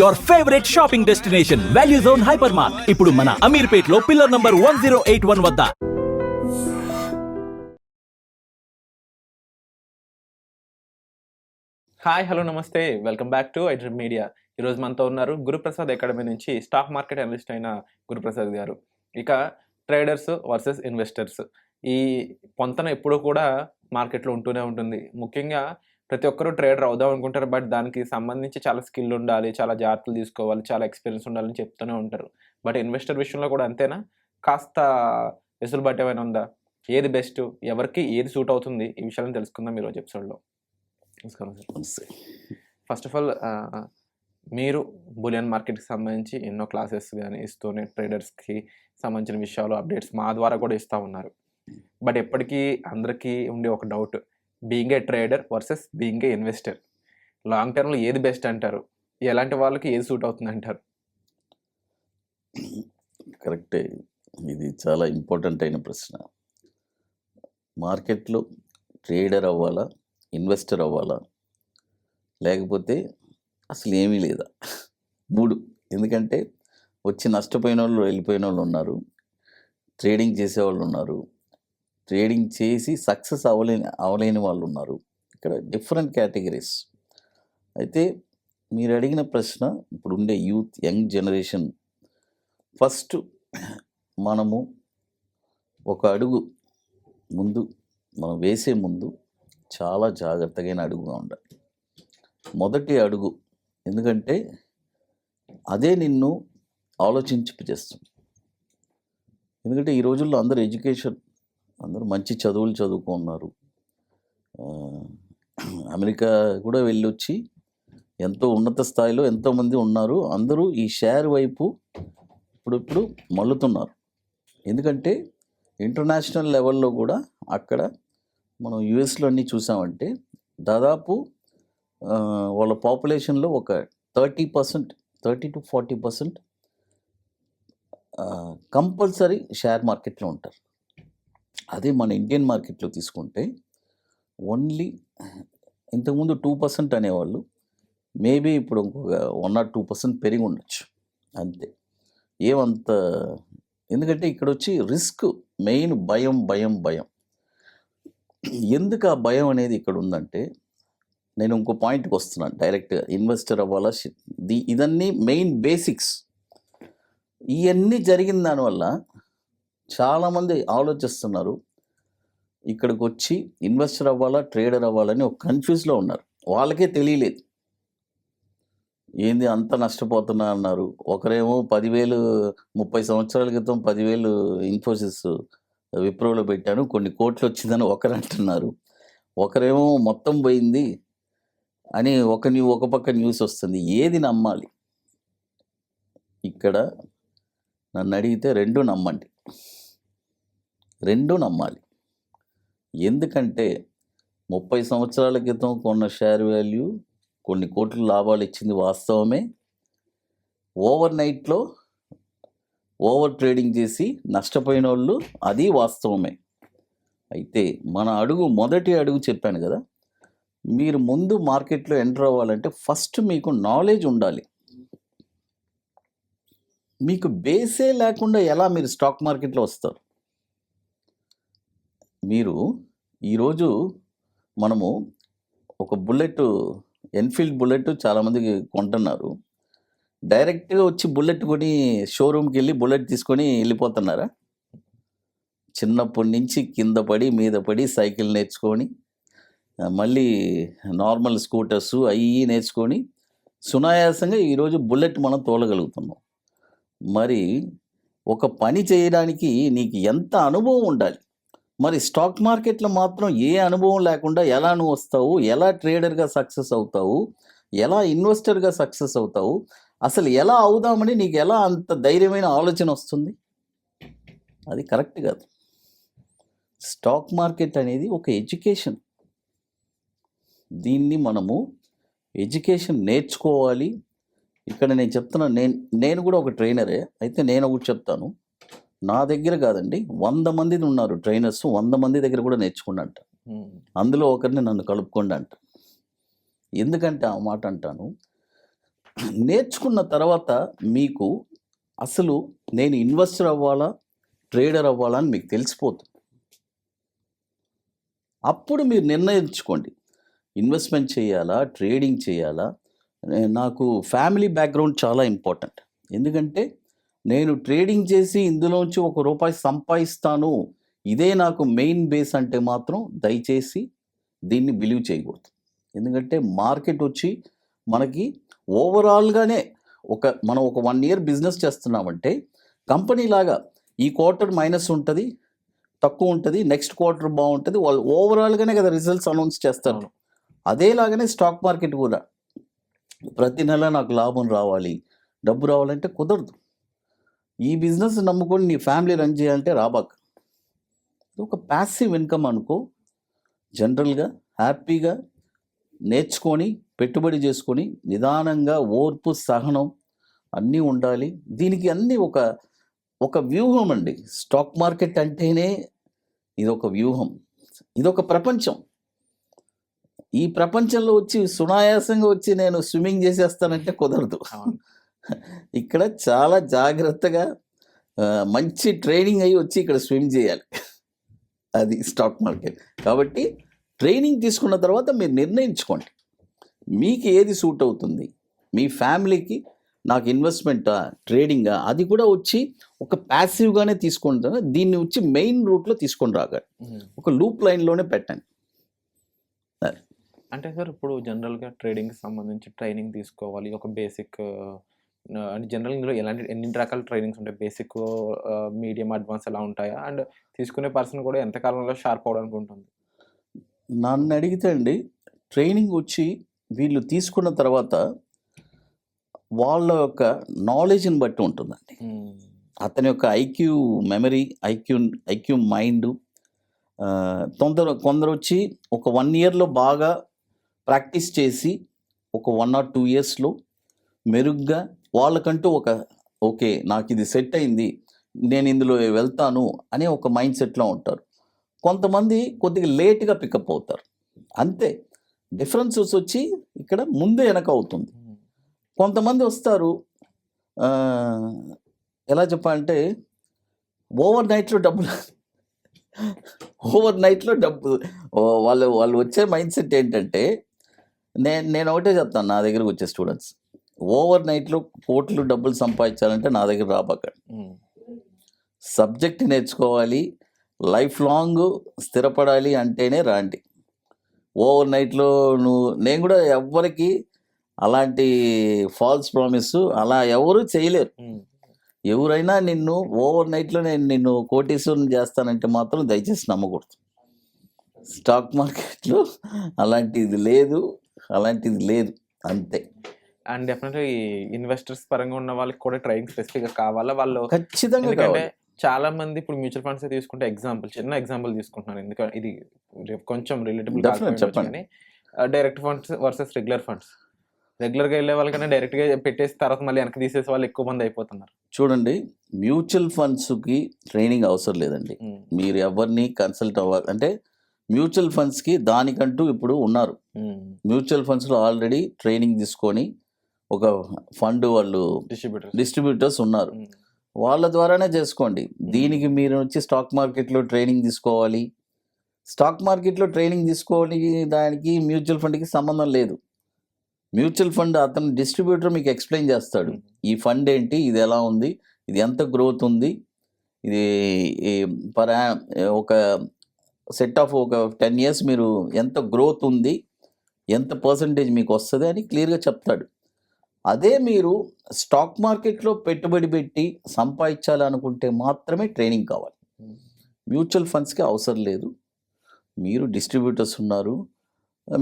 your favorite shopping destination, Value Zone Hypermart. ఇప్పుడు మన అమీర్పేట్ లో పిల్లర్ నంబర్ 1081 వద్ద. హాయ్ హలో నమస్తే, welcome back to iDream media. ఈరోజు మనతో ఉన్నారు గురుప్రసాద్ అకాడమీ నుంచి స్టాక్ మార్కెట్ అనలిస్ట్ అయిన గురుప్రసాద్ గారు. ఇక ట్రేడర్స్ వర్సెస్ ఇన్వెస్టర్స్, ఈ పొంతన ఎప్పుడూ కూడా మార్కెట్లో ఉంటూనే ఉంటుంది. ముఖ్యంగా ప్రతి ఒక్కరూ ట్రేడర్ అవుదాం అనుకుంటారు, బట్ దానికి సంబంధించి చాలా స్కిల్ ఉండాలి, చాలా జాగ్రత్తలు తీసుకోవాలి, చాలా ఎక్స్పీరియన్స్ ఉండాలని చెప్తూనే ఉంటారు. బట్ ఇన్వెస్టర్ విషయంలో కూడా అంతేనా? కాస్త వెసులుబాటు ఏమైనా ఉందా? ఏది బెస్ట్, ఎవరికి ఏది సూట్ అవుతుంది, ఈ విషయాలను తెలుసుకుందాం ఈరోజు ఎపిసోడ్లో. నమస్కారం సార్. ఫస్ట్ ఆఫ్ ఆల్, మీరు బులియన్ మార్కెట్కి సంబంధించి ఎన్నో క్లాసెస్ కానీ ఇస్తూనే ట్రేడర్స్కి సంబంధించిన విషయాలు అప్డేట్స్ మా ద్వారా కూడా ఇస్తూ ఉన్నారు. బట్ ఎప్పటికీ అందరికీ ఉండే ఒక doubt, being a trader versus being a investor, long టర్మ్లో ఏది బెస్ట్ అంటారు? ఎలాంటి వాళ్ళకి ఏది సూట్ అవుతుంది అంటారు? కరెక్టే, ఇది చాలా ఇంపార్టెంట్ అయిన ప్రశ్న. మార్కెట్లో ట్రేడర్ అవ్వాలా, ఇన్వెస్టర్ అవ్వాలా, లేకపోతే అసలు ఏమీ లేదా? మూడు. ఎందుకంటే వచ్చి నష్టపోయిన వాళ్ళు, వెళ్ళిపోయిన వాళ్ళు ఉన్నారు, ట్రేడింగ్ చేసేవాళ్ళు ఉన్నారు, ట్రేడింగ్ చేసి సక్సెస్ అవ్వలేని వాళ్ళు ఉన్నారు. ఇక్కడ డిఫరెంట్ కేటగిరీస్. అయితే మీరు అడిగిన ప్రశ్న, ఇప్పుడు ఉండే యూత్, యంగ్ జనరేషన్, ఫస్ట్ మనము ఒక అడుగు ముందు మనం వేసే ముందు చాలా జాగ్రత్తగా అడుగుగా ఉండాలి. మొదటి అడుగు, ఎందుకంటే అదే నిన్ను ఆలోచించేస్తుంది. ఎందుకంటే ఈ రోజుల్లో అందరూ ఎడ్యుకేషన్, అందరూ మంచి చదువులు చదువుకున్నారు. అమెరికా కూడా వెళ్ళొచ్చి ఎంతో ఉన్నత స్థాయిలో ఎంతోమంది ఉన్నారు. అందరూ ఈ షేర్ వైపు ఇప్పుడు మళ్ళుతున్నారు. ఎందుకంటే ఇంటర్నేషనల్ లెవెల్లో కూడా అక్కడ మనం యుఎస్లో అన్నీ చూసామంటే దాదాపు వాళ్ళ పాపులేషన్లో ఒక 30% to 40% కంపల్సరీ షేర్ మార్కెట్లో ఉంటారు. అదే మన ఇండియన్ మార్కెట్లో తీసుకుంటే ఓన్లీ ఇంతకుముందు 2% అనేవాళ్ళు, మేబీ ఇప్పుడు ఇంకొక 1 or 2% పెరిగి ఉండొచ్చు అంతే. ఏమంత, ఎందుకంటే ఇక్కడ వచ్చి రిస్క్ మెయిన్ భయం. ఎందుకు ఆ భయం అనేది ఇక్కడ ఉందంటే, నేను ఇంకో పాయింట్కి వస్తున్నాను డైరెక్ట్గా. ఇన్వెస్టర్ అవ్వాలా, ఇదన్నీ మెయిన్ బేసిక్స్. ఇవన్నీ జరిగిన దానివల్ల చాలామంది ఆలోచిస్తున్నారు, ఇక్కడికి వచ్చి ఇన్వెస్టర్ అవ్వాలా, ట్రేడర్ అవ్వాలని ఒక కన్ఫ్యూజ్లో ఉన్నారు. వాళ్ళకే తెలియలేదు ఏంది అంత నష్టపోతున్నా అన్నారు. ఒకరేమో 10,000 30 సంవత్సరాల క్రితం 10,000 ఇన్ఫోసిస్ విప్రోలో పెట్టాను, కొన్ని కోట్లు వచ్చిందని ఒకరు అంటున్నారు. ఒకరేమో మొత్తం పోయింది అని ఒక పక్క న్యూస్ వస్తుంది. ఏది నమ్మాలి? ఇక్కడ నన్ను అడిగితే రెండు నమ్మాలి. ఎందుకంటే 30 సంవత్సరాల క్రితం కొన్న షేర్ వాల్యూ కొన్ని కోట్ల లాభాలు ఇచ్చింది వాస్తవమే. ఓవర్ నైట్లో ఓవర్ ట్రేడింగ్ చేసి నష్టపోయిన వాళ్ళు అది వాస్తవమే. అయితే మన మొదటి అడుగు చెప్పాను కదా, మీరు ముందు మార్కెట్లో ఎంటర్ అవ్వాలంటే ఫస్ట్ మీకు నాలెడ్జ్ ఉండాలి. మీకు బేసే లేకుండా ఎలా మీరు స్టాక్ మార్కెట్లో వస్తారు? మీరు ఈరోజు మనము ఒక బుల్లెట్, ఎన్ఫీల్డ్ బుల్లెట్ చాలామందికి కొంటున్నారు. డైరెక్ట్గా వచ్చి బుల్లెట్ కొని షోరూమ్కి వెళ్ళి బుల్లెట్ తీసుకొని వెళ్ళిపోతున్నారా? చిన్నప్పటి నుంచి కింద పడి మీద పడి సైకిల్ నేర్చుకొని, మళ్ళీ నార్మల్ స్కూటర్స్ అవి నేర్చుకొని సునాయాసంగా ఈరోజు బుల్లెట్ మనం తోలగలుగుతున్నాం. మరి ఒక పని చేయడానికి నీకు ఎంత అనుభవం ఉండాలి? మరి స్టాక్ మార్కెట్లో మాత్రం ఏ అనుభవం లేకుండా ఎలా నువ్వు వస్తావు? ఎలా ట్రేడర్గా సక్సెస్ అవుతావు? ఎలా ఇన్వెస్టర్గా సక్సెస్ అవుతావు? అసలు ఎలా అవుదామని నీకు ఎలా అంత ధైర్యమైన ఆలోచన వస్తుంది? అది కరెక్ట్ కాదు. స్టాక్ మార్కెట్ అనేది ఒక ఎడ్యుకేషన్. దీన్ని మనము ఎడ్యుకేషన్ నేర్చుకోవాలి. ఇక్కడ నేను చెప్తున్నాను, నేను కూడా ఒక ట్రైనరే. అయితే నేను ఒకటి చెప్తాను, నా దగ్గర కాదండి, 100 మంది ఉన్నారు ట్రైనర్స్, 100 మంది దగ్గర కూడా నేర్చుకోండి అంట. అందులో ఒకరిని నన్ను కలుపుకోండి అంట. ఎందుకంటే ఆ మాట అంటాను, నేర్చుకున్న తర్వాత మీకు అసలు నేను ఇన్వెస్టర్ అవ్వాలా ట్రేడర్ అవ్వాలా అని మీకు తెలిసిపోతుంది. అప్పుడు మీరు నిర్ణయించుకోండి, ఇన్వెస్ట్మెంట్ చేయాలా ట్రేడింగ్ చేయాలా. నాకు ఫ్యామిలీ బ్యాక్గ్రౌండ్ చాలా ఇంపార్టెంట్. ఎందుకంటే నేను ట్రేడింగ్ చేసి ఇందులోంచి ₹1 సంపాదిస్తాను, ఇదే నాకు మెయిన్ బేస్ అంటే మాత్రం దయచేసి దీన్ని బిలీవ్ చేయకూడదు. ఎందుకంటే మార్కెట్ వచ్చి మనకి ఓవరాల్గానే మనం ఒక 1 ఇయర్ బిజినెస్ చేస్తున్నామంటే కంపెనీ లాగా ఈ క్వార్టర్ మైనస్ ఉంటుంది, తక్కువ ఉంటుంది, నెక్స్ట్ క్వార్టర్ బాగుంటుంది, వాళ్ళు ఓవరాల్గానే కదా రిజల్ట్స్ అనౌన్స్ చేస్తారు. అదేలాగానే స్టాక్ మార్కెట్ కూడా ప్రతి నెల నాకు లాభం రావాలి, డబ్బు రావాలంటే కుదరదు. ఈ బిజినెస్ నమ్ముకొని నీ ఫ్యామిలీ రన్ చేయాలంటే రాబాక. ఒక ప్యాసివ్ ఇన్కమ్ అనుకో. జనరల్గా హ్యాపీగా నేర్చుకొని పెట్టుబడి చేసుకొని నిదానంగా ఓర్పు సహనం అన్నీ ఉండాలి. దీనికి అన్నీ ఒక వ్యూహం అండి. స్టాక్ మార్కెట్ అంటేనే ఇదొక వ్యూహం, ఇదొక ప్రపంచం. ఈ ప్రపంచంలో వచ్చి సునాయాసంగా వచ్చి నేను స్విమ్మింగ్ చేసేస్తానంటే కుదరదు. ఇక్కడ చాలా జాగ్రత్తగా మంచి ట్రైనింగ్ అయ్యి వచ్చి ఇక్కడ స్విమ్ చేయాలి. అది స్టాక్ మార్కెట్. కాబట్టి ట్రైనింగ్ తీసుకున్న తర్వాత మీరు నిర్ణయించుకోండి మీకు ఏది సూట్ అవుతుంది. మీ ఫ్యామిలీకి నాకు ఇన్వెస్ట్మెంటా ట్రేడింగా అది కూడా వచ్చి ఒక ప్యాసివ్గానే తీసుకుంటాను, దీన్ని వచ్చి మెయిన్ రూట్లో తీసుకొని రాగాలి, ఒక లూప్ లైన్లోనే పెట్టండి. అంటే సార్ ఇప్పుడు జనరల్గా ట్రేడింగ్కి సంబంధించి ట్రైనింగ్ తీసుకోవాలి, ఒక బేసిక్ అంటే జనరల్ ఇందులో ఎన్ని రకాల ట్రైనింగ్స్ ఉంటాయి, బేసిక్ మీడియం అడ్వాన్స్ ఎలా ఉంటాయా, అండ్ తీసుకునే పర్సన్ కూడా ఎంత కాలంలో షార్ప్ అవడానికి ఉంటుంది? నన్ను అడిగితే అండి ట్రైనింగ్ వచ్చి వీళ్ళు తీసుకున్న తర్వాత వాళ్ళ యొక్క నాలెడ్జ్ని బట్టి ఉంటుందండి. అతని యొక్క ఐక్యూ మెమరీ, ఐక్యూ మైండ్. కొందరు వచ్చి ఒక 1 ఇయర్లో బాగా ప్రాక్టీస్ చేసి ఒక 1 or 2 ఇయర్స్లో మెరుగ్గా వాళ్ళకంటూ ఓకే నాకు ఇది సెట్ అయింది, నేను ఇందులో వెళ్తాను అనే ఒక మైండ్ సెట్లో ఉంటారు. కొంతమంది కొద్దిగా లేట్గా పికప్ అవుతారు. అంతే డిఫరెన్సెస్ వచ్చి ఇక్కడ ముందే వెనక అవుతుంది. కొంతమంది వస్తారు ఎలా చెప్పాలంటే ఓవర్ నైట్లో డబ్బు వాళ్ళు వచ్చే మైండ్ సెట్ ఏంటంటే నేను ఒకటే చెప్తాను నా దగ్గరకు వచ్చే స్టూడెంట్స్, ఓవర్ నైట్లో కోట్లు డబ్బులు సంపాదించాలంటే నా దగ్గర రాబాకండి. సబ్జెక్ట్ నేర్చుకోవాలి, లైఫ్ లాంగ్ స్థిరపడాలి అంటేనే రాండి. ఓవర్ నైట్లో నేను కూడా ఎవ్వరికి అలాంటి ఫాల్స్ ప్రామిస్ అలా ఎవరు చేయలేరు. ఎవరైనా నిన్ను ఓవర్ నైట్లో నేను నిన్ను కోటీశ్వరుని చేస్తానంటే మాత్రం దయచేసి నమ్మకూడదు. స్టాక్ మార్కెట్లో అలాంటిది లేదు అంతే. అండ్ డెఫినెట్గా ఈ ఇన్వెస్టర్స్ పరంగా ఉన్న వాళ్ళకి కూడా ట్రైనింగ్ స్పెసిఫిక్గా కావాలా? వాళ్ళు ఖచ్చితంగా కావాలి. చాలా మంది ఇప్పుడు మ్యూచువల్ ఫండ్స్ తీసుకుంటే చిన్న ఎగ్జాంపుల్ తీసుకుంటున్నాను, ఎందుకంటే ఇది కొంచెం రిలేటబుల్ చెప్పండి. Direct funds versus regular funds. రెగ్యులర్గా వెళ్ళే వాళ్ళకన్నా డైరెక్ట్గా పెట్టేసి తర్వాత మళ్ళీ వెనక్కి తీసేసే వాళ్ళు ఎక్కువ మంది అయిపోతున్నారు. చూడండి, మ్యూచువల్ ఫండ్స్కి ట్రైనింగ్ అవసరం లేదండి. మీరు ఎవరిని కన్సల్ట్ అవ్వాలి అంటే మ్యూచువల్ ఫండ్స్కి దానికంటూ ఇప్పుడు ఉన్నారు. మ్యూచువల్ ఫండ్స్లో ఆల్రెడీ ట్రైనింగ్ తీసుకొని ఒక ఫండ్ వాళ్ళు డిస్ట్రిబ్యూటర్స్ ఉన్నారు, వాళ్ళ ద్వారానే చేసుకోండి. దీనికి మీరు వచ్చి స్టాక్ మార్కెట్లో ట్రైనింగ్ తీసుకోవాలి. స్టాక్ మార్కెట్లో ట్రైనింగ్ తీసుకోవాలి దానికి మ్యూచువల్ ఫండ్కి సంబంధం లేదు. మ్యూచువల్ ఫండ్ అతను డిస్ట్రిబ్యూటర్ మీకు ఎక్స్ప్లెయిన్ చేస్తాడు, ఈ ఫండ్ ఏంటి, ఇది ఎలా ఉంది, ఇది ఎంత గ్రోత్ ఉంది, ఇది ఒక సెట్ ఆఫ్ ఒక 10 years మీరు ఎంత గ్రోత్ ఉంది, ఎంత పర్సంటేజ్ మీకు వస్తుంది అని క్లియర్గా చెప్తాడు. అదే మీరు స్టాక్ మార్కెట్లో పెట్టుబడి పెట్టి సంపాదించాలనుకుంటే మాత్రమే ట్రైనింగ్ కావాలి. మ్యూచువల్ ఫండ్స్కి అవసరం లేదు. మీరు డిస్ట్రిబ్యూటర్స్ ఉన్నారు,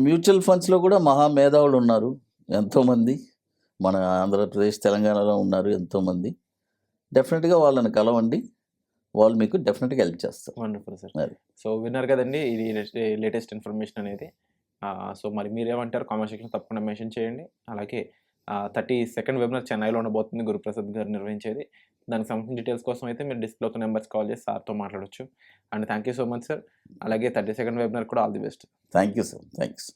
మ్యూచువల్ ఫండ్స్లో కూడా మహా మేధావులు ఉన్నారు ఎంతోమంది, మన ఆంధ్రప్రదేశ్ తెలంగాణలో ఉన్నారు ఎంతోమంది. డెఫినెట్గా వాళ్ళని కలవండి, వాళ్ళు మీకు డెఫినెట్గా హెల్ప్ చేస్తారు. Wonderful sir. సో విన్నారు కదండి, ఇది లేటెస్ట్ ఇన్ఫర్మేషన్ అనేది. సో మరి మీరేమంటారు కామెంట్ సెక్షన్లో తప్పకుండా మెన్షన్ చేయండి. అలాగే 32nd వెబినార్ చెన్నైలో ఉండబోతుంది, గురుప్రసాద్ గారు నిర్వహించేది. దానికి సంబంధించిన డీటెయిల్స్ కోసం అయితే మీరు డిస్ప్లే ఒక నెంబర్స్ కాల్ చేసి సార్తో మాట్లాడవచ్చు. And thank you so much sir. అలాగే 32nd వెబినార్ కూడా all the best. Thank you sir. Thanks.